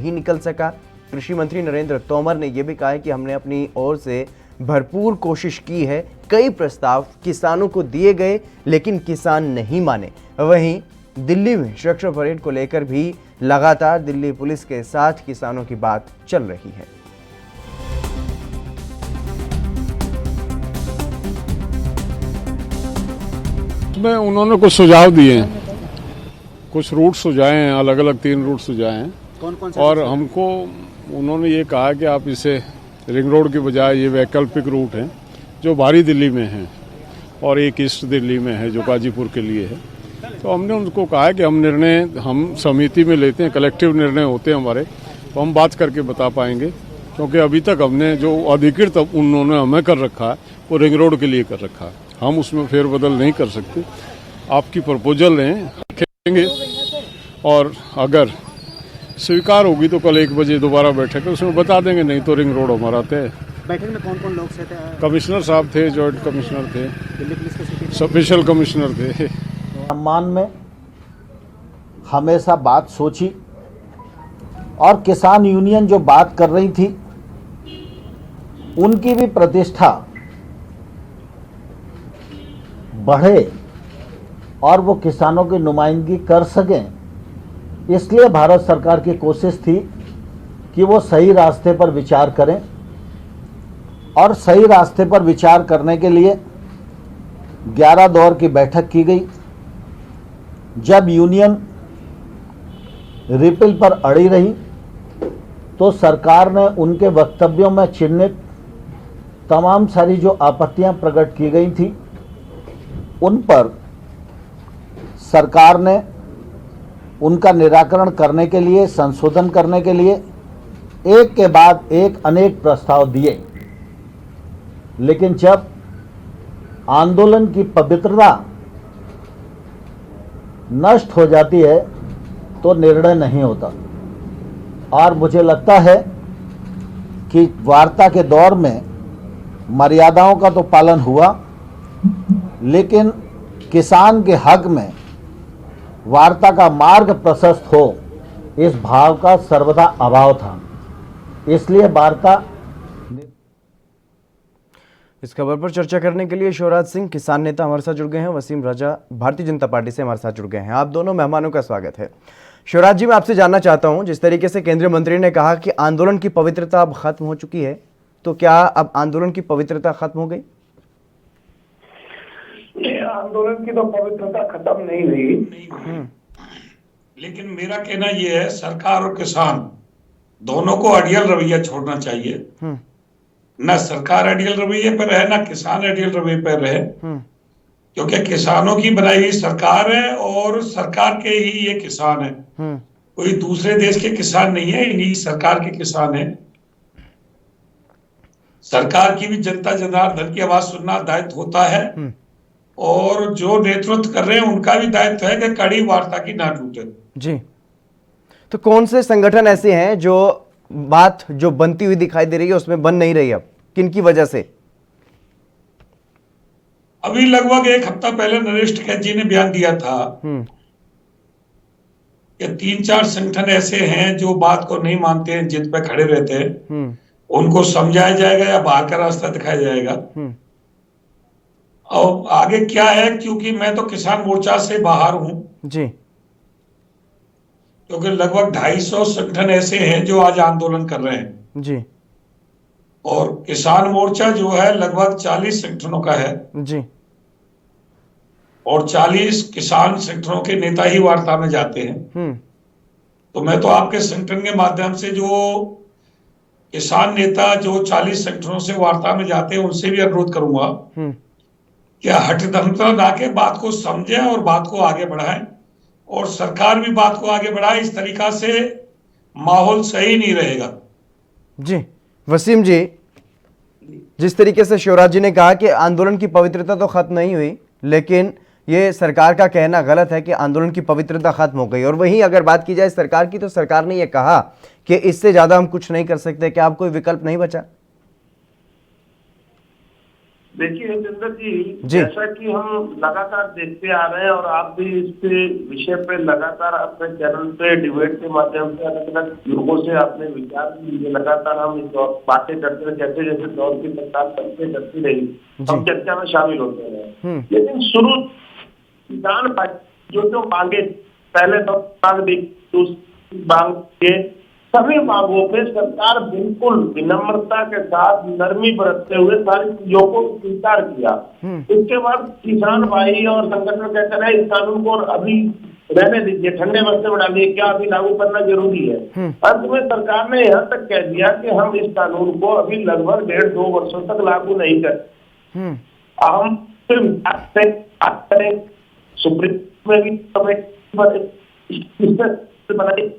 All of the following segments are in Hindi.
नहीं निकल सका। कृषि मंत्री नरेंद्र तोमर ने यह भी कहा है कि हमने अपनी ओर से भरपूर कोशिश की है। कई प्रस्ताव किसानों को दिए गए लेकिन किसान नहीं माने। वहीं दिल्ली में सुरक्षा परेड को लेकर भी लगातार दिल्ली पुलिस के साथ किसानों की बात चल रही है। में उन्होंने कुछ सुझाव दिए हैं, कुछ रूट सुझाए हैं, अलग अलग 3 रूट सुझाए हैं। कौन से? और हमको उन्होंने ये कहा कि आप इसे रिंग रोड के बजाय ये वैकल्पिक रूट हैं जो बाहरी दिल्ली में हैं और एक ईस्ट दिल्ली में है जो गाजीपुर के लिए है। तो हमने उनको कहा है कि हम समिति में लेते हैं, कलेक्टिव निर्णय होते हैं हमारे, तो हम बात करके बता पाएंगे। क्योंकि अभी तक हमने जो अधिकृत उन्होंने हमें कर रखा है वो रिंग रोड के लिए कर रखा है, हम उसमें फेरबदल नहीं कर सकते। आपकी प्रपोजल हैं रखेंगे और अगर स्वीकार होगी तो कल 1 बजे दोबारा बैठक है, उसमें बता देंगे, नहीं तो रिंग रोड हमारा तय। बैठक में कौन कौन लोग थे? कमिश्नर साहब थे, जॉइंट कमिश्नर थे, दिल्ली पुलिस के स्पेशल कमिश्नर थे। सम्मान में हमेशा बात सोची और किसान यूनियन जो बात कर रही थी उनकी भी प्रतिष्ठा बढ़े और वो किसानों की नुमाइंदगी कर सकें, इसलिए भारत सरकार की कोशिश थी कि वो सही रास्ते पर विचार करें। और सही रास्ते पर विचार करने के लिए 11 दौर की बैठक की गई। जब यूनियन रिपील पर अड़ी रही तो सरकार ने उनके वक्तव्यों में चिन्हित तमाम सारी जो आपत्तियां प्रकट की गई थी उन पर सरकार ने उनका निराकरण करने के लिए, संशोधन करने के लिए एक के बाद एक अनेक प्रस्ताव दिए। लेकिन जब आंदोलन की पवित्रता नष्ट हो जाती है तो निर्णय नहीं होता। और मुझे लगता है कि वार्ता के दौर में मर्यादाओं का तो पालन हुआ, लेकिन किसान के हक में वार्ता का मार्ग प्रशस्त हो, इस भाव का सर्वदा अभाव था। इसलिए वार्ता। इस खबर पर चर्चा करने के लिए शिवराज सिंह किसान नेता हमारे साथ जुड़ गए हैं, वसीम राजा भारतीय जनता पार्टी से हमारे साथ जुड़ गए हैं। आप दोनों मेहमानों का स्वागत है। शिवराज जी, मैं आपसे जानना चाहता हूं, जिस तरीके से केंद्रीय मंत्री ने कहा कि आंदोलन की पवित्रता अब खत्म हो चुकी है, तो क्या अब आंदोलन की पवित्रता खत्म हो गई? आंदोलन की तो पवित्रता खत्म नहीं हुई, लेकिन मेरा कहना यह है सरकार और किसान दोनों को अड़ियल रवैया छोड़ना चाहिए। ना सरकार अड़ियल रवैये पर रहे, ना किसान अड़ियल रवैये पर रहे, क्योंकि किसानों की बनाई हुई सरकार है और सरकार के ही ये किसान है। कोई दूसरे देश के किसान नहीं है, इन्हीं सरकार के किसान है। सरकार की भी जनता जनार्दन की आवाज सुनना दायित्व होता है और जो नेतृत्व कर रहे हैं उनका भी दायित्व है कि कड़ी वार्ता की ना टूटे। जी, तो कौन से संगठन ऐसे हैं जो बात जो बनती हुई दिखाई दे रही है उसमें बन नहीं रही? अब किन की वजह से? अभी लगभग 1 हफ्ता पहले नरेश टिकैत जी ने बयान दिया था कि 3-4 संगठन ऐसे हैं जो बात को नहीं मानते हैं, जिद पे खड़े रहते हैं, उनको समझाया जाएगा या बाहर का रास्ता दिखाया जाएगा। और आगे क्या है, क्योंकि मैं तो किसान मोर्चा से बाहर हूं जी, क्योंकि लगभग 250 संगठन ऐसे हैं जो आज आंदोलन कर रहे हैं जी, और किसान मोर्चा जो है लगभग 40 संगठनों का है जी, और 40 किसान संगठनों के नेता ही वार्ता में जाते हैं। तो मैं तो आपके संगठन के माध्यम से जो किसान नेता जो 40 संगठनों से वार्ता में जाते हैं उनसे भी अनुरोध करूंगा कि हठधर्मता ना के बात को समझें और बात को आगे बढ़ाएं और सरकार भी बात को आगे बढ़ाए। इस तरीका से माहौल सही नहीं रहेगा। जी वसीम जी, जिस तरीके से शिवराज जी ने कहा कि आंदोलन की पवित्रता तो खत्म नहीं हुई, लेकिन ये सरकार का कहना गलत है कि आंदोलन की पवित्रता खत्म हो गई। और वहीं अगर बात की जाए सरकार की, तो सरकार ने यह कहा कि इससे ज्यादा हम कुछ नहीं कर सकते। क्या अब कोई विकल्प नहीं बचा? देखिए जितेंद्र जी, जी। जैसा कि हम लगातार देखते आ रहे हैं और आप भी इस पे विषय पे लगातार अपने चैनल पे डिबेट के माध्यम से अलग अलग लोगों से अपने विचार लिए लगातार हम इस दौर बातें करते रहे, जैसे जैसे दौर की सरकार करती रही हम चर्चा में शामिल होते रहे। लेकिन शुरू किसान भाई जो मांगे, पहले तो मांग दी, दूसरी मांग के सभी मांगों पे सरकार बिल्कुल विनम्रता के साथ नरमी बरतते हुए सारी चीजों को स्वीकार किया। इसके बाद किसान भाई और संगठन कहते रहे इस कानून को अभी रहने दीजिए, ठंडे बस्ते में डालिए, क्या अभी लागू करना जरूरी है। अंत में सरकार ने यहाँ तक कह दिया कि हम इस कानून को अभी लगभग 1.5-2 वर्षों तक लागू नहीं कर। हम फिर बात करें सुप्रीम में भी बनाई।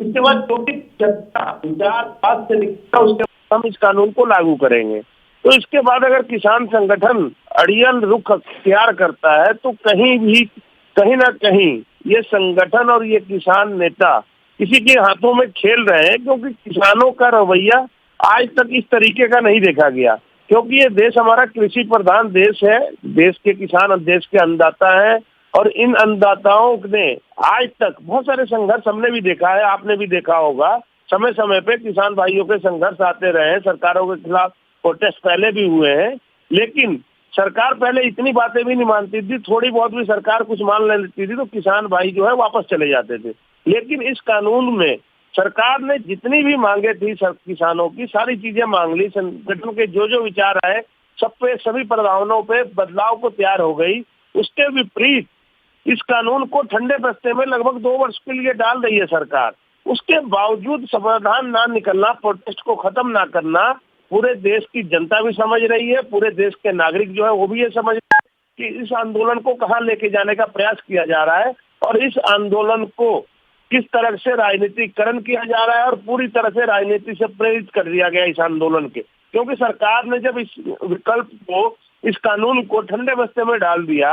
इसके बाद जो भी चर्चा विचार बात से निकला उसके बाद हम इस कानून को लागू करेंगे। तो इसके बाद अगर किसान संगठन अड़ियल रुख अख्तियार करता है तो कहीं ना कहीं ये संगठन और ये किसान नेता किसी के हाथों में खेल रहे हैं, क्योंकि किसानों का रवैया आज तक इस तरीके का नहीं देखा गया। क्योंकि ये देश हमारा कृषि प्रधान देश है, देश के किसान देश के अन्नदाता हैं और इन अन्नदाताओं ने आज तक बहुत सारे संघर्ष हमने भी देखा है, आपने भी देखा होगा, समय समय पे किसान भाइयों के संघर्ष आते रहे, सरकारों के खिलाफ प्रोटेस्ट पहले भी हुए हैं। लेकिन सरकार पहले इतनी बातें भी नहीं मानती थी, थोड़ी बहुत भी सरकार कुछ मान लेती थी तो किसान भाई जो है वापस चले जाते थे। लेकिन इस कानून में सरकार ने जितनी भी मांगे थी किसानों की सारी चीजें मांग ली, संगठन के जो विचार आए सब पे सभी प्रावधानों पे बदलाव को तैयार हो गई। उसके विपरीत इस कानून को ठंडे बस्ते में लगभग 2 वर्ष के लिए डाल रही है सरकार। उसके बावजूद समाधान ना निकलना, प्रोटेस्ट को खत्म ना करना, पूरे देश की जनता भी समझ रही है, पूरे देश के नागरिक जो है वो भी ये समझ रहे हैं कि इस आंदोलन को कहाँ लेके जाने का प्रयास किया जा रहा है और इस आंदोलन को किस तरह से राजनीतिकरण किया जा रहा है और पूरी तरह से राजनीति से प्रेरित कर दिया गया इस आंदोलन के। क्योंकि सरकार ने जब इस विकल्प को, इस कानून को ठंडे बस्ते में डाल दिया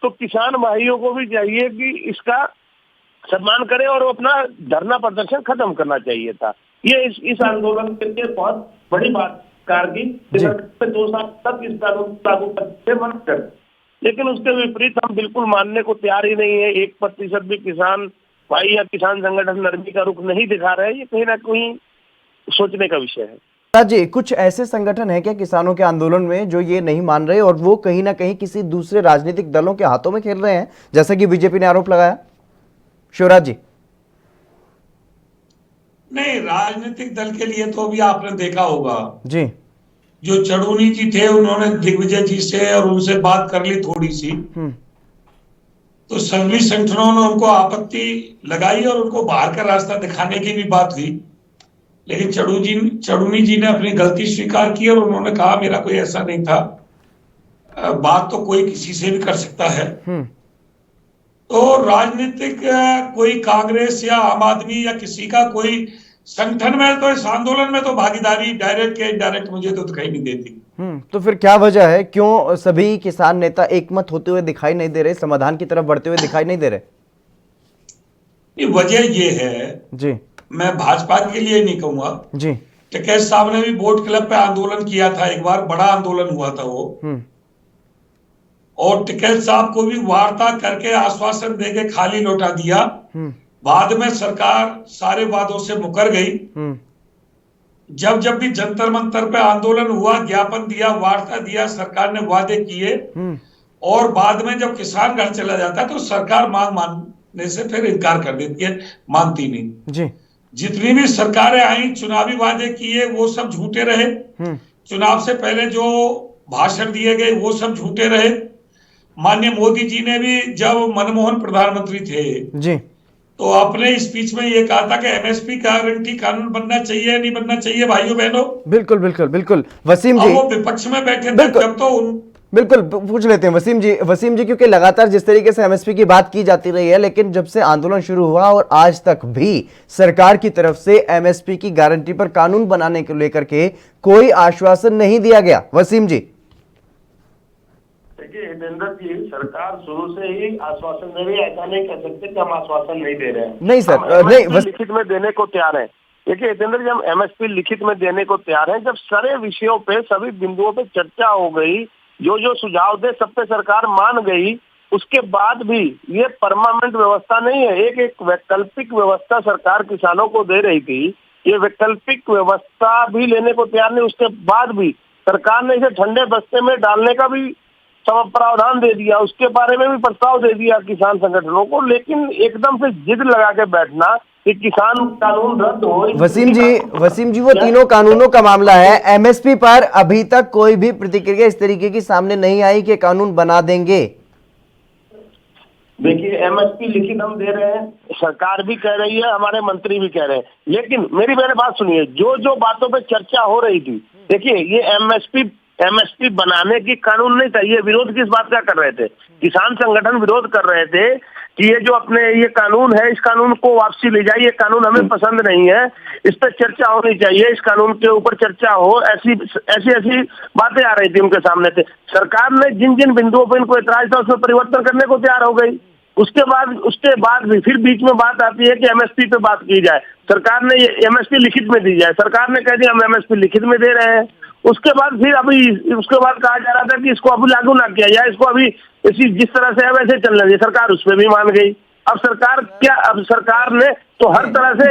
तो किसान भाइयों को भी चाहिए कि इसका सम्मान करें और अपना धरना प्रदर्शन खत्म करना चाहिए था। ये इस आंदोलन के लिए बहुत बड़ी बात कारगी 2 साल तक इस कानून लागू करते मन कर, लेकिन उसके विपरीत हम बिल्कुल मानने को तैयार ही नहीं है। 1% भी किसान भाई या किसान संगठन नरमी का रुख नहीं दिखा रहे हैं। ये कहीं ना कहीं सोचने का विषय है। जी, कुछ ऐसे संगठन हैं क्या किसानों के आंदोलन में जो ये नहीं मान रहे और वो कहीं ना कहीं किसी दूसरे राजनीतिक दलों के हाथों में खेल रहे हैं, जैसा कि बीजेपी ने आरोप लगाया? शिवराज जी। नहीं, राजनीतिक दल के लिए तो अभी आपने देखा होगा जी, जो चड़ूनी जी थे उन्होंने दिग्विजय जी से और उनसे बात कर ली थोड़ी सी, तो सभी संगठनों ने उनको आपत्ति लगाई और उनको बाहर का रास्ता दिखाने की भी बात हुई। लेकिन चड़ूनी जी ने अपनी गलती स्वीकार की और उन्होंने कहा मेरा कोई ऐसा नहीं था, बात तो कोई किसी से भी कर सकता है। तो राजनीतिक कोई कांग्रेस या आम आदमी या किसी का कोई संगठन में तो इस आंदोलन में तो भागीदारी डायरेक्ट या इनडायरेक्ट मुझे तो दिखाई नहीं देती। तो फिर क्या वजह है, क्यों सभी किसान नेता एकमत होते हुए दिखाई नहीं दे रहे, समाधान की तरफ बढ़ते हुए दिखाई नहीं दे रहे? ये वजह ये है जी, मैं भाजपा के लिए नहीं कहूंगा जी, टिकैत साहब ने भी बोट क्लब पे आंदोलन किया था, एक बार बड़ा आंदोलन हुआ था वो, और टिकैत साहब को भी वार्ता करके आश्वासन देके खाली लौटा दिया। बाद में सरकार सारे वादों से मुकर गई। जब भी जंतर मंतर पे आंदोलन हुआ, ज्ञापन दिया, वार्ता दिया, सरकार ने वादे किए, और बाद में जब किसान घर चला जाता है तो सरकार मांग मानने से फिर इनकार कर देती है, मानती नहीं जी। जितनी भी सरकारें आई, चुनावी वादे किए वो सब झूठे रहे, चुनाव से पहले जो भाषण दिए गए वो सब झूठे रहे। माननीय मोदी जी ने भी जब मनमोहन प्रधानमंत्री थे जी, तो अपने स्पीच में ये कहा था कि एमएसपी गारंटी कानून बनना चाहिए, नहीं बनना चाहिए भाइयों बहनों। बिल्कुल बिल्कुल बिल्कुल वसीम जी, वो विपक्ष में बैठे थे जब, तो बिल्कुल पूछ लेते हैं वसीम जी, क्योंकि लगातार जिस तरीके से एमएसपी की बात की जाती रही है, लेकिन जब से आंदोलन शुरू हुआ और आज तक भी सरकार की तरफ से एमएसपी की गारंटी पर कानून बनाने को लेकर के कोई आश्वासन नहीं दिया गया। वसीम जी, देखिए हितेंद्र जी, सरकार शुरू से ही आश्वासन दे रही है, ऐसा नहीं कह सकते कि हम आश्वासन नहीं दे रहे हैं। नहीं सर, नहीं, लिखित में देने को तैयार है। देखिए हितेंद्र जी, हम एमएसपी लिखित में देने को तैयार हैं। जब सारे विषयों पे, सभी बिंदुओं पे चर्चा हो गई, जो जो सुझाव दे सब पे सरकार मान गई, उसके बाद भी ये परमानेंट व्यवस्था नहीं है, एक एक वैकल्पिक व्यवस्था सरकार किसानों को दे रही थी। ये वैकल्पिक व्यवस्था भी लेने को तैयार नहीं, उसके बाद भी सरकार ने इसे ठंडे बस्ते में डालने का भी प्रावधान दे दिया, उसके बारे में भी प्रस्ताव दे दिया किसान संगठनों को। लेकिन एकदम से जिद लगा के बैठना कि किसान कानून रद्द हो। वसीम जी वो तीनों कानूनों का मामला है। एमएसपी पर अभी तक कोई भी प्रतिक्रिया इस तरीके की सामने नहीं आई कि कानून बना देंगे। देखिए, एमएसपी लिखित हम दे रहे हैं, सरकार भी कह रही है, हमारे मंत्री भी कह रहे हैं, लेकिन मेरी बात सुनिए, जो जो बातों पे चर्चा हो रही थी, देखिए ये एमएसपी बनाने की कानून नहीं था। ये विरोध किस बात का कर रहे थे? किसान संगठन विरोध कर रहे थे कि ये जो अपने ये कानून है, इस कानून को वापसी ले जाइए, ये कानून हमें पसंद नहीं है, इस पर चर्चा होनी चाहिए, इस कानून के ऊपर चर्चा हो, ऐसी बातें आ रही थी उनके सामने से। सरकार ने जिन जिन बिंदुओं पर इनको एतराज था उसमें परिवर्तन करने को तैयार हो गई। उसके बाद भी फिर बीच में बात आती है कि एमएसपी पे बात की जाए। सरकार ने एमएसपी लिखित में दी जाए, सरकार ने कह दिया हम एमएसपी लिखित में दे रहे हैं। उसके बाद फिर उसके बाद कहा जा रहा था कि इसको अभी लागू ना किया जाए, इसको अभी इसी जिस तरह से है वैसे चलने दीजिए। सरकार उस पर भी मान गई। अब सरकार ने तो हर तरह से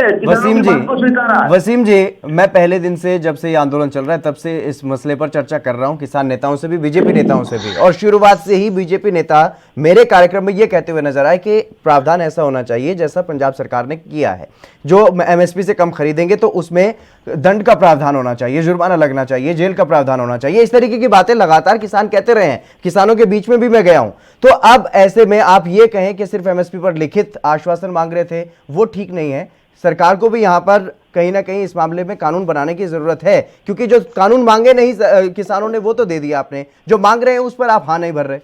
वसीम जी, मैं पहले दिन से जब से ये आंदोलन चल रहा है तब से इस मसले पर चर्चा कर रहा हूं, किसान नेताओं से भी, बीजेपी नेताओं से भी, और शुरुआत से ही बीजेपी नेता मेरे कार्यक्रम में ये कहते हुए नजर आए कि प्रावधान ऐसा होना चाहिए जैसा पंजाब सरकार ने किया है, जो एमएसपी से कम खरीदेंगे तो उसमें दंड का प्रावधान होना चाहिए, जुर्माना लगना चाहिए, जेल का प्रावधान होना चाहिए। इस तरीके की बातें लगातार किसान कहते रहे हैं, किसानों के बीच में भी मैं गया हूं। तो अब ऐसे में आप ये कहें कि सिर्फ एमएसपी पर लिखित आश्वासन मांग रहे थे, वो ठीक नहीं है। सरकार को भी यहां पर कहीं ना कहीं इस मामले में कानून बनाने की जरूरत है, क्योंकि जो कानून मांगे नहीं किसानों ने वो तो दे दिया आपने, जो मांग रहे हैं उस पर आप हाँ नहीं भर रहे।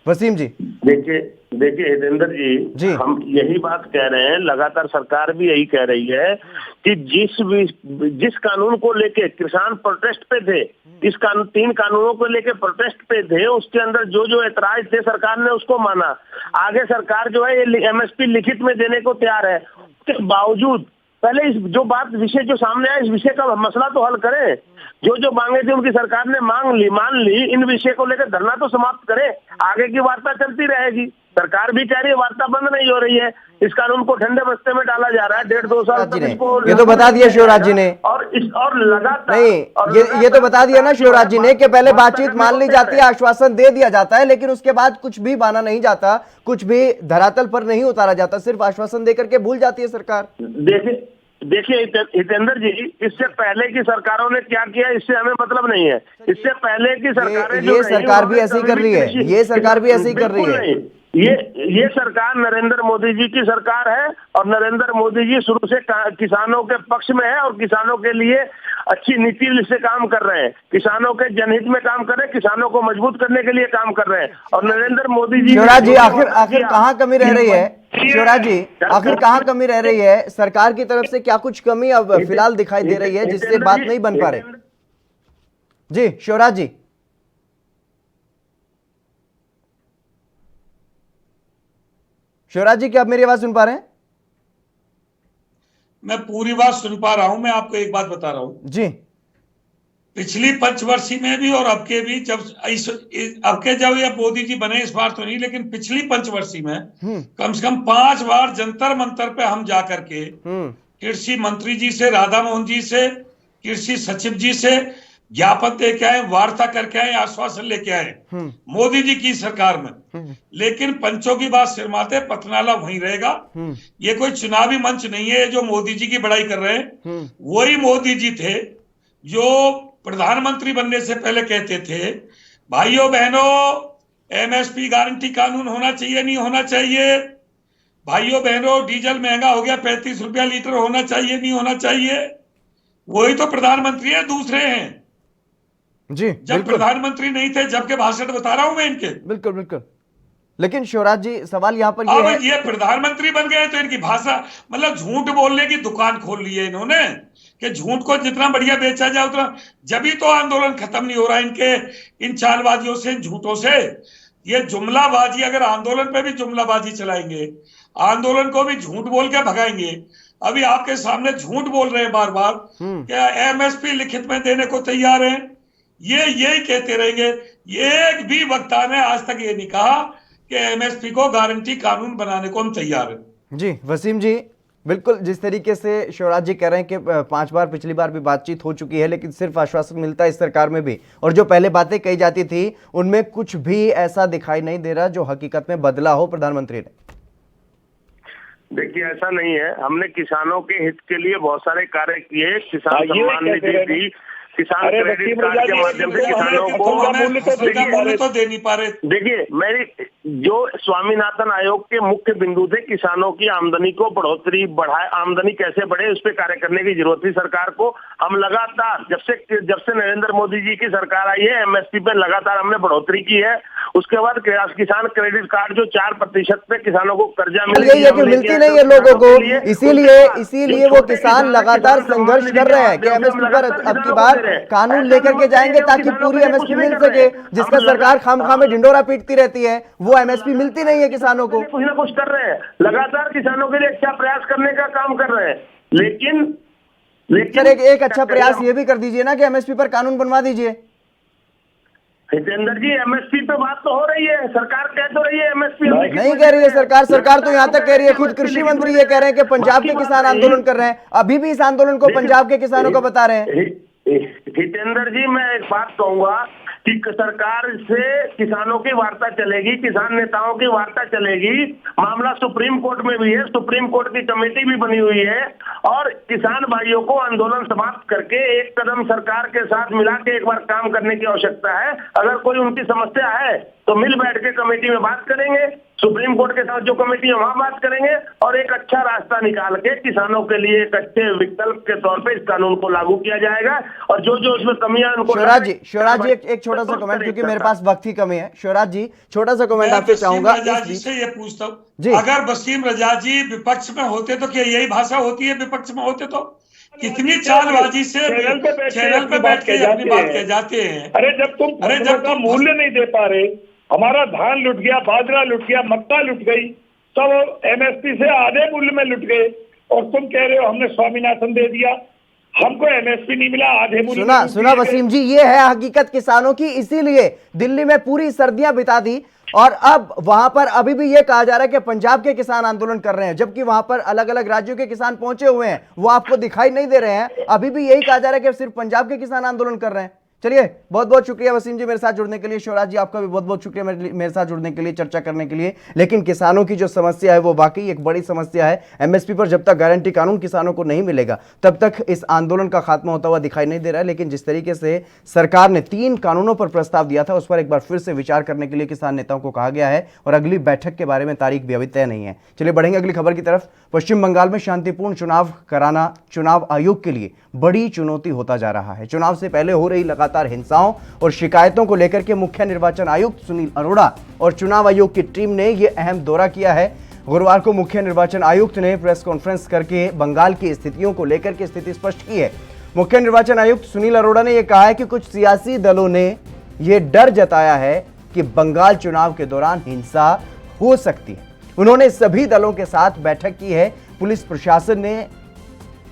वसीम जी देखिए हितेंद्र जी, हम यही बात कह रहे हैं, लगातार सरकार भी यही कह रही है कि जिस कानून को लेके किसान प्रोटेस्ट पे थे, तीन कानूनों को लेके प्रोटेस्ट पे थे, उसके अंदर जो जो एतराज थे सरकार ने उसको माना। आगे सरकार जो है ये एमएसपी लिखित में देने को तैयार है। उसके बावजूद पहले इस जो विषय जो सामने आया, इस विषय का मसला तो हल करें। जो मांगे थे उनकी सरकार ने मान ली, इन विषय को लेकर धरना तो समाप्त करें, आगे की वार्ता चलती रहेगी। सरकार भी कह रही है वार्ता बंद नहीं हो रही है, इस कानून को ठंडे बस्ते में डाला जा रहा है 1.5-2 साल तक इसको। ये तो बता दिया शिवराज जी ने, और लगातार नहीं, ये तो बता दिया ना शिवराज जी ने कि पहले बातचीत मान ली जाती है, आश्वासन दे दिया जाता है, लेकिन उसके बाद कुछ भी माना नहीं जाता, कुछ भी धरातल पर नहीं उतारा जाता, सिर्फ आश्वासन देकर के भूल जाती है सरकार। देखिए हितेंद्र जी, इससे पहले की सरकारों ने क्या किया इससे हमें मतलब नहीं है। इससे पहले की सरकारें ये सरकार भी ऐसे ही कर रही है, ये सरकार भी ऐसे ही कर रही है। ये सरकार नरेंद्र मोदी जी की सरकार है और नरेंद्र मोदी जी शुरू से किसानों के पक्ष में है और किसानों के लिए अच्छी नीति से काम कर रहे हैं, किसानों के जनहित में काम कर रहे हैं, किसानों को मजबूत करने के लिए काम कर रहे हैं। और नरेंद्र मोदी जी शिवराज जी आखिर कहाँ कमी रह रही है? शिवराज जी आखिर कहाँ कमी रह रही है? सरकार की तरफ से क्या कुछ कमी अब फिलहाल दिखाई दे रही है जिससे बात नहीं बन पा रही? जी शिवराज जी, शिवराज जी क्या आप मेरी आवाज सुन पा रहे हैं? मैं पूरी बात सुन पा रहा हूं। मैं आपको एक बात बता रहा हूं जी, पिछली पंचवर्षीय में भी और अब के भी, जब ये मोदी जी बने इस बार तो नहीं, लेकिन पिछली पंचवर्षीय में कम से कम 5 बार जंतर मंतर पे हम जाकर के कृषि मंत्री जी से, राधा मोहन जी से, कृषि सचिव जी से ज्ञापन दे के आए, वार्ता करके आए, आश्वासन लेके आए मोदी जी की सरकार में। लेकिन पंचों की बात सिर माथे, पथनाला वहीं रहेगा। ये कोई चुनावी मंच नहीं है जो मोदी जी की बड़ाई कर रहे हैं। वही मोदी जी थे जो प्रधानमंत्री बनने से पहले कहते थे, भाइयों बहनों एमएसपी गारंटी कानून होना चाहिए, नहीं होना चाहिए, भाइयों बहनों डीजल महंगा हो गया, 35 रुपया लीटर होना चाहिए, नहीं होना चाहिए। वही तो प्रधानमंत्री है, दूसरे हैं जी। जब प्रधानमंत्री नहीं थे, जबकि भाषण बता रहा हूं मैं इनके। बिल्कुल बिल्कुल। लेकिन शिवराज जी सवाल यहाँ पर ये है, ये प्रधानमंत्री बन गए तो इनकी भाषा, मतलब झूठ बोलने की दुकान खोल ली है इन्होंने कि झूठ को जितना बढ़िया बेचा जाए उतना। जब भी तो आंदोलन खत्म नहीं हो रहा इनके इन चालबाजियों से, इन झूठों से। ये जुमलाबाजी, अगर आंदोलन पे भी जुमलाबाजी चलाएंगे, आंदोलन को भी झूठ बोल के भगाएंगे। अभी आपके सामने झूठ बोल रहे हैं बार बार कि एमएसपी लिखित में देने को तैयार है, ये यही कहते रहेंगे। एक भी वक्ता ने आज तक ये नहीं कहा कि एमएसपी को गारंटी कानून बनाने को हम तैयार हैं। जी वसीम जी, बिल्कुल जिस तरीके से शिवराज जी कह रहे हैं कि 5 बार पिछली बार भी बातचीत हो चुकी है, लेकिन सिर्फ आश्वासन मिलता है इस सरकार में भी, और जो पहले बातें कही जाती थी उनमें कुछ भी ऐसा दिखाई नहीं दे रहा जो हकीकत में बदला हो प्रधानमंत्री ने। देखिए, ऐसा नहीं है। हमने किसानों के हित के लिए बहुत सारे कार्य किए। किसान सम्मान निधि दी, किसान क्रेडिट कार्ड के माध्यम से किसानों को मूल्य तो दे नहीं पा रहे। देखिए, मेरी जो स्वामीनाथन आयोग के मुख्य बिंदु थे, किसानों की आमदनी को बढ़ोतरी बढ़ाए, आमदनी कैसे बढ़े उस पर कार्य करने की जरूरत थी सरकार को। हम लगातार जब से नरेंद्र मोदी जी की सरकार आई है, एमएसपी पे लगातार हमने बढ़ोतरी की है। उसके बाद किसान क्रेडिट कार्ड जो 4% पे किसानों को कर्जा यही है कि मिलती नहीं है लोगों को, इसीलिए वो किसान लगातार संघर्ष कर रहे हैं कि एमएसपी पर अब की बार कानून लेकर के जाएंगे ताकि पूरी एमएसपी मिल सके, जिसका सरकार खामखा में ढिंडोरा पीटती रहती है। वो एमएसपी मिलती नहीं है किसानों को। कुछ ना कुछ कर रहे हैं, लगातार किसानों के लिए अच्छा प्रयास करने का काम कर रहे हैं, लेकिन सर एक अच्छा प्रयास ये भी कर दीजिए ना कि एमएसपी पर कानून बनवा दीजिए। हितेंद्र जी, एमएसपी पे बात तो हो रही है, सरकार कह तो रही है एमएसपी नहीं कह रही है सरकार तो यहाँ तक कह रही है, खुद कृषि मंत्री ये कह रहे हैं कि पंजाब के किसान आंदोलन कर रहे हैं, अभी भी इस आंदोलन को पंजाब के किसानों को बता रहे हैं। हितेंद्र जी, मैं एक बात कहूंगा कि सरकार से किसानों की वार्ता चलेगी, किसान नेताओं की वार्ता चलेगी। मामला सुप्रीम कोर्ट में भी है, सुप्रीम कोर्ट की कमेटी भी बनी हुई है, और किसान भाइयों को आंदोलन समाप्त करके एक कदम सरकार के साथ मिला के एक बार काम करने की आवश्यकता है। अगर कोई उनकी समस्या है तो मिल बैठ के कमेटी में बात करेंगे, सुप्रीम कोर्ट के साथ जो कमेटी है वहां बात करेंगे, और एक अच्छा रास्ता निकाल के किसानों के लिए एक अच्छे विकल्प के तौर पे इस कानून को लागू किया जाएगा। और जो जो उसमें कमियां उनको शिवराज जी एक छोटा सा कमेंट, क्योंकि मेरे पास वक्त की कमी है। शिवराज जी छोटा सा कमेंट आपसे चाहूंगा। से ये पूछता हूँ, अगर वसीम रजा जी विपक्ष में होते तो क्या यही भाषा होती है? विपक्ष में होते तो कितनी चालबाजी से चैनल पे बैठ के अपनी बात कह जाते हैं। जब तुम मूल्य नहीं दे पा रहे, हमारा धान लुट गया, बाजरा लुट गया, मक्का लुट गई, सब एमएसपी से आधे मूल्य में लुट गए, और तुम कह रहे हो हमने स्वामीनाथन दे दिया, हमको एमएसपी नहीं मिला, आधे मूल्य। सुना वसीम जी, ये है हकीकत किसानों की, इसीलिए दिल्ली में पूरी सर्दियां बिता दी, और अब वहां पर अभी भी ये कहा जा रहा है कि पंजाब के किसान आंदोलन कर रहे हैं, जबकि वहां पर अलग अलग राज्यों के किसान पहुंचे हुए हैं, वो आपको दिखाई नहीं दे रहे हैं। अभी भी यही कहा जा रहा है कि सिर्फ पंजाब के किसान आंदोलन कर रहे हैं। चलिए, बहुत बहुत शुक्रिया वसीम जी मेरे साथ जुड़ने के लिए। शिवराज जी आपका भी बहुत बहुत शुक्रिया मेरे साथ जुड़ने के लिए, चर्चा करने के लिए। लेकिन किसानों की जो समस्या है वो वाकई एक बड़ी समस्या है। एमएसपी पर जब तक गारंटी कानून किसानों को नहीं मिलेगा तब तक इस आंदोलन का खात्मा होता हुआ दिखाई नहीं दे रहा है। लेकिन जिस तरीके से सरकार ने 3 कानूनों पर प्रस्ताव दिया था, उस पर एक बार फिर से विचार करने के लिए किसान नेताओं को कहा गया है, और अगली बैठक के बारे में तारीख भी अभी तय नहीं है। चलिए बढ़ेंगे अगली खबर की तरफ। पश्चिम बंगाल में शांतिपूर्ण चुनाव कराना चुनाव आयोग के लिए बड़ी चुनौती होता जा रहा है। चुनाव से पहले हो रही लगातार हिंसाओं और शिकायतों को लेकर के मुख्य निर्वाचन आयुक्त सुनील अरोड़ा और चुनाव आयोग की टीम ने यह अहम दौरा किया है। गुरुवार को मुख्य निर्वाचन आयुक्त ने प्रेस कॉन्फ्रेंस करके बंगाल की स्थितियों को लेकर के स्थिति स्पष्ट की है। मुख्य निर्वाचन आयुक्त सुनील अरोड़ा ने यह कहा है कि कुछ सियासी दलों ने यह डर जताया है कि बंगाल चुनाव के दौरान हिंसा हो सकती है। उन्होंने सभी दलों के साथ बैठक की है।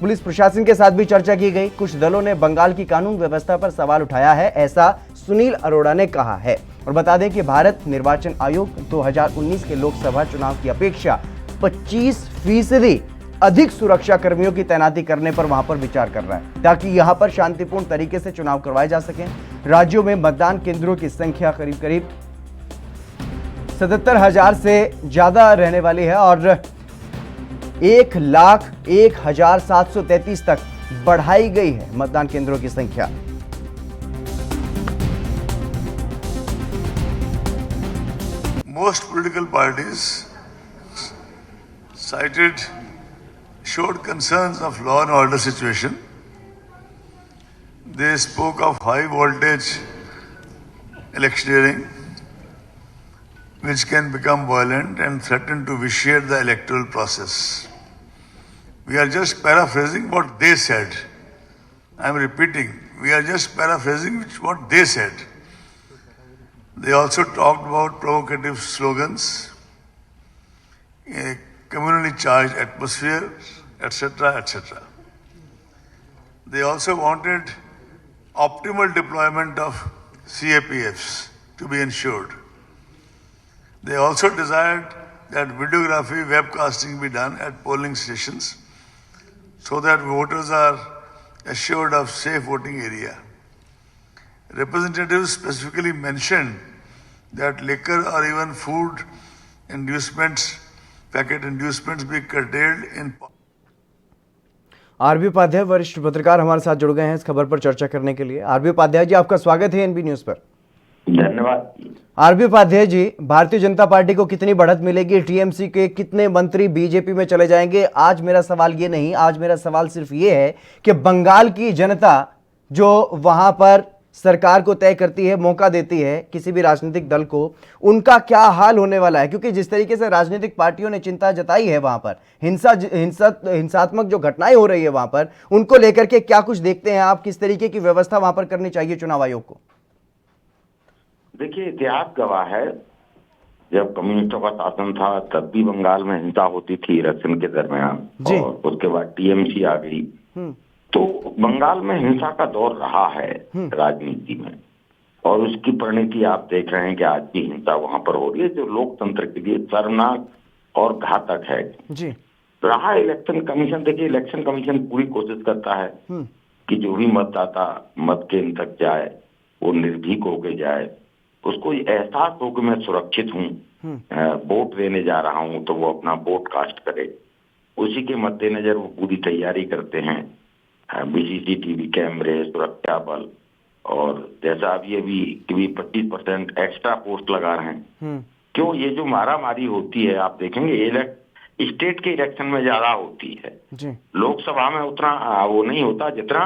पुलिस प्रशासन के साथ भी चर्चा की गई। कुछ दलों ने बंगाल की कानून व्यवस्था पर सवाल उठाया है, ऐसा सुनील अरोड़ा ने कहा है। और बता दें कि भारत निर्वाचन आयोग 2019 के लोकसभा चुनाव की अपेक्षा 25% अधिक सुरक्षा कर्मियों की तैनाती करने पर वहां पर विचार कर रहा है, ताकि यहां पर शांतिपूर्ण तरीके से चुनाव करवाए जा सकें। राज्यों में मतदान केंद्रों की संख्या करीब 77,000 से ज्यादा रहने वाली है और 1,01,733 तक बढ़ाई गई है मतदान केंद्रों की संख्या। Most political parties showed concerns of law and order situation. They spoke of high voltage electioneering, which can become violent and threaten to vitiate the electoral process. We are just paraphrasing what they said. I am repeating, we are just paraphrasing what they said. They also talked about provocative slogans, a communally charged atmosphere, etc., etc. They also wanted optimal deployment of CAPFs to be ensured. They also desired that videography webcasting be done at polling stations so that voters are assured of safe voting area. Representatives specifically mentioned that liquor or even food inducements, packet inducements be curtailed in. RB Upadhyay वरिष्ठ पत्रकार हमारे साथ जुड़ गए हैं इस खबर पर चर्चा करने के लिए। आरबी उपाध्याय जी, आपका स्वागत है एनबी न्यूज पर। धन्यवाद। आरबी उपाध्याय जी, भारतीय जनता पार्टी को कितनी बढ़त मिलेगी? टीएमसी के कितने मंत्री बीजेपी में चले जाएंगे? आज मेरा सवाल ये नहीं, आज मेरा सवाल सिर्फ ये है कि बंगाल की जनता जो वहां पर सरकार को तय करती है, मौका देती है किसी भी राजनीतिक दल को, उनका क्या हाल होने वाला है? क्योंकि जिस तरीके से राजनीतिक पार्टियों ने चिंता जताई है वहां पर, हिंसात्मक जो घटनाएं हो रही है वहां पर, उनको लेकर के क्या कुछ देखते हैं आप? किस तरीके की व्यवस्था वहां पर करनी चाहिए चुनाव आयोग को? देखिए, इतिहास गवाह है, जब कम्युनिस्टों का शासन था तब भी बंगाल में हिंसा होती थी इलेक्शन के दरमियान, और उसके बाद टीएमसी आ गई। तो बंगाल में हिंसा का दौर रहा है राजनीति में, और उसकी परिणति आप देख रहे हैं कि आज की हिंसा वहां पर हो रही है, जो लोकतंत्र के लिए शर्मनाक और घातक है जी। रहा इलेक्शन कमीशन। देखिए, इलेक्शन कमीशन पूरी कोशिश करता है कि जो भी मतदाता मत केंद्र तक जाए वो निर्भीक होके जाए, उसको एहसास हो कि मैं सुरक्षित हूँ, वोट देने जा रहा हूँ, तो वो अपना वोट कास्ट करे। उसी के मद्देनजर वो पूरी तैयारी करते हैं, सीसीटीवी कैमरे, सुरक्षा बल, और जैसा अभी 25% एक्स्ट्रा पोस्ट लगा रहे हैं। क्यों? ये जो मारामारी होती है आप देखेंगे स्टेट के इलेक्शन में ज्यादा होती है, लोकसभा में उतना वो नहीं होता जितना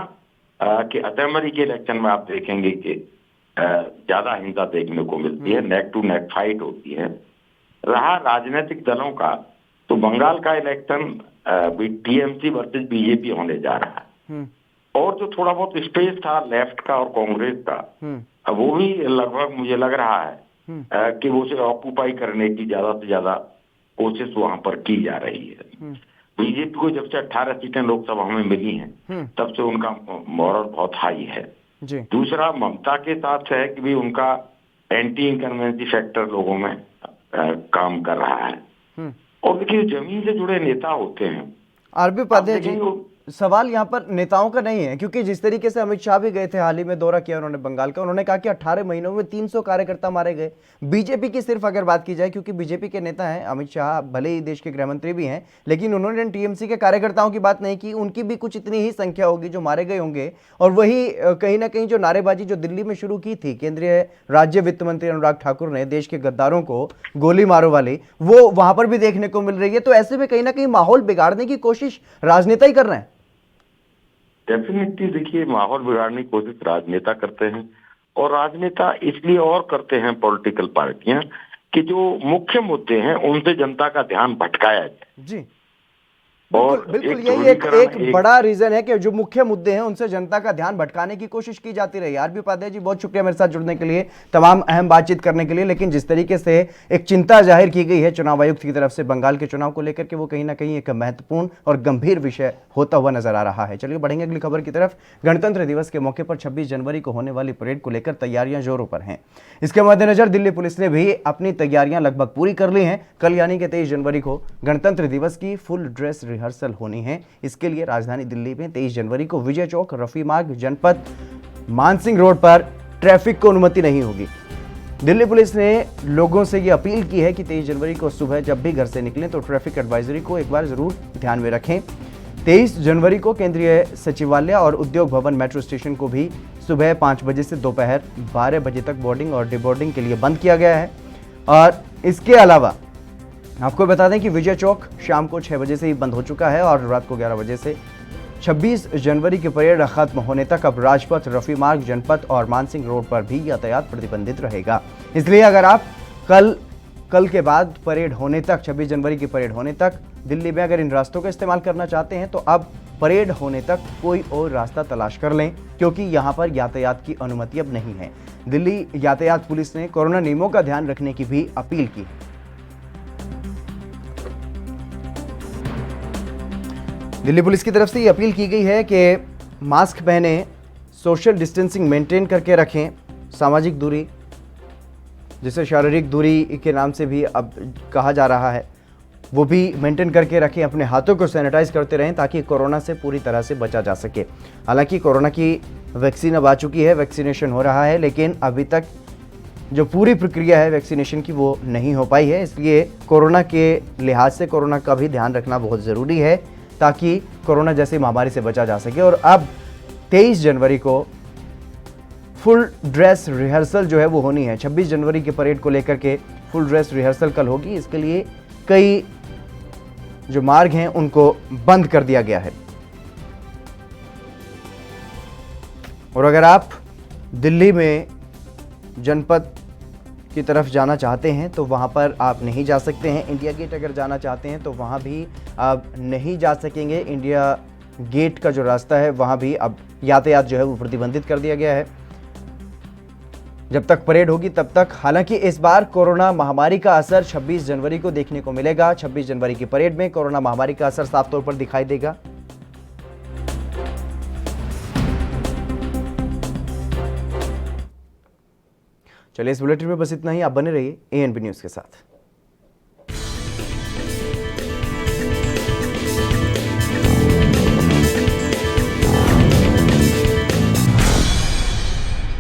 कि असेंबली के इलेक्शन में आप देखेंगे कि ज्यादा हिंसा देखने को मिलती है, नेक टू नेक फाइट होती है। रहा राजनीतिक दलों का, तो बंगाल का इलेक्शन टीएमसी वर्सेस बीजेपी होने जा रहा है, और जो थोड़ा बहुत स्पेस था लेफ्ट का और कांग्रेस का, वो भी लगभग मुझे लग रहा है कि वो उसे ऑक्यूपाई करने की ज्यादा से ज्यादा कोशिश वहां पर की जा रही है। बीजेपी को जब से 18 सीटें लोकसभा में मिली हैं तब से उनका मोरल बहुत हाई है। दूसरा, ममता के साथ है कि भी उनका एंटी इनकन्वेंसी फैक्टर लोगों में काम कर रहा है। और देखिए, जमीन से जुड़े नेता होते हैं। आरबी उपाध्याय जी, सवाल यहाँ पर नेताओं का नहीं है, क्योंकि जिस तरीके से अमित शाह भी गए थे, हाल ही में दौरा किया उन्होंने बंगाल का, उन्होंने कहा कि 18 महीनों में 300 कार्यकर्ता मारे गए। बीजेपी की सिर्फ अगर बात की जाए, क्योंकि बीजेपी के नेता हैं अमित शाह, भले ही देश के गृह मंत्री भी हैं, लेकिन उन्होंने टीएमसी के कार्यकर्ताओं की बात नहीं की। उनकी भी कुछ इतनी ही संख्या होगी जो मारे गए होंगे। और वही कहीं ना कहीं जो नारेबाजी जो दिल्ली में शुरू की थी केंद्रीय राज्य वित्त मंत्री अनुराग ठाकुर ने, देश के गद्दारों को गोली मारो वाली, वो वहां पर भी देखने को मिल रही है। तो ऐसे में कहीं ना कहीं माहौल बिगाड़ने की कोशिश राजनेता ही कर रहे हैं। डेफिनेटली देखिए, माहौल बिगाड़ने की कोशिश राजनेता करते हैं, और राजनेता इसलिए और करते हैं पॉलिटिकल पार्टियां कि जो मुख्य मुद्दे हैं उनसे जनता का ध्यान भटकाया जाए जी। और बिल्कुल यही एक बड़ा रीजन है कि जो मुख्य मुद्दे हैं उनसे जनता का ध्यान भटकाने की कोशिश की जाती रही। आरबी उपाध्याय जी, बहुत शुक्रिया मेरे साथ जुड़ने के लिए, तमाम अहम बातचीत करने के लिए। लेकिन जिस तरीके से एक चिंता जाहिर की गई है चुनाव आयुक्त की तरफ से बंगाल के चुनाव को लेकर के, वो कहीं ना कहीं एक महत्वपूर्ण और गंभीर विषय होता हुआ नजर आ रहा है। चलिए बढ़ेंगे अगली खबर की तरफ। गणतंत्र दिवस के मौके पर 26 जनवरी को होने वाली परेड को लेकर तैयारियां जोरों पर हैं। इसके मद्देनजर दिल्ली पुलिस ने भी अपनी तैयारियां लगभग पूरी कर ली हैं। कल यानी कि 23 जनवरी को गणतंत्र दिवस की फुल ड्रेस रिहर्सल होनी है। इसके लिए राजधानी दिल्ली में 23 जनवरी को विजय चौक, रफी मार्ग, जनपथ, मानसिंह रोड पर ट्रैफिक को अनुमति नहीं होगी। दिल्ली पुलिस ने लोगों से यह अपील की है कि 23 जनवरी को सुबह जब भी घर से निकलें तो ट्रैफिक एडवाइजरी को एक बार जरूर ध्यान में रखें। 23 जनवरी को केंद्रीय सचिवालय और उद्योग भवन मेट्रो स्टेशन को भी सुबह 5 बजे से दोपहर 12 बजे तक बोर्डिंग और डिबोर्डिंग के लिए बंद किया गया है। और इसके अलावा आपको बता दें कि विजय चौक शाम को 6 बजे से ही बंद हो चुका है और रात को 11 बजे से 26 जनवरी की परेड खत्म होने तक अब राजपथ, रफी मार्ग, जनपथ और मानसिंह रोड पर भी यातायात प्रतिबंधित रहेगा। इसलिए अगर आप कल के बाद परेड होने तक, 26 जनवरी की परेड होने तक दिल्ली में अगर इन रास्तों का इस्तेमाल करना चाहते हैं तो अब परेड होने तक कोई और रास्ता तलाश कर लें, क्योंकि यहां पर यातायात की अनुमति अब नहीं है। दिल्ली यातायात पुलिस ने कोरोना नियमों का ध्यान रखने की भी अपील की। दिल्ली पुलिस की तरफ से ये अपील की गई है कि मास्क पहने, सोशल डिस्टेंसिंग मेंटेन करके रखें, सामाजिक दूरी जिसे शारीरिक दूरी के नाम से भी अब कहा जा रहा है वो भी मेंटेन करके रखें। अपने हाथों को सैनिटाइज करते रहें ताकि कोरोना से पूरी तरह से बचा जा सके। हालांकि कोरोना की वैक्सीन अब आ चुकी है, वैक्सीनेशन हो रहा है, लेकिन अभी तक जो पूरी प्रक्रिया है वैक्सीनेशन की वो नहीं हो पाई है। इसलिए कोरोना के लिहाज से कोरोना का भी ध्यान रखना बहुत ज़रूरी है ताकि कोरोना जैसी महामारी से बचा जा सके। और अब 23 जनवरी को फुल ड्रेस रिहर्सल जो है वो होनी है। 26 जनवरी के परेड को लेकर के फुल ड्रेस रिहर्सल कल होगी। इसके लिए कई जो मार्ग हैं उनको बंद कर दिया गया है। और अगर आप दिल्ली में जनपद की तरफ जाना चाहते हैं तो वहां पर आप नहीं जा सकते हैं। इंडिया गेट अगर जाना चाहते हैं तो वहां भी आप नहीं जा सकेंगे। इंडिया गेट का जो रास्ता है वहां भी अब यातायात जो है वो प्रतिबंधित कर दिया गया है जब तक परेड होगी तब तक। हालांकि इस बार कोरोना महामारी का असर 26 जनवरी को देखने को मिलेगा। 26 जनवरी की परेड में कोरोना महामारी का असर साफ तौर पर दिखाई देगा। चलिए इस बुलेटिन में बस इतना ही। आप बने रहिए ANB न्यूज़ के साथ।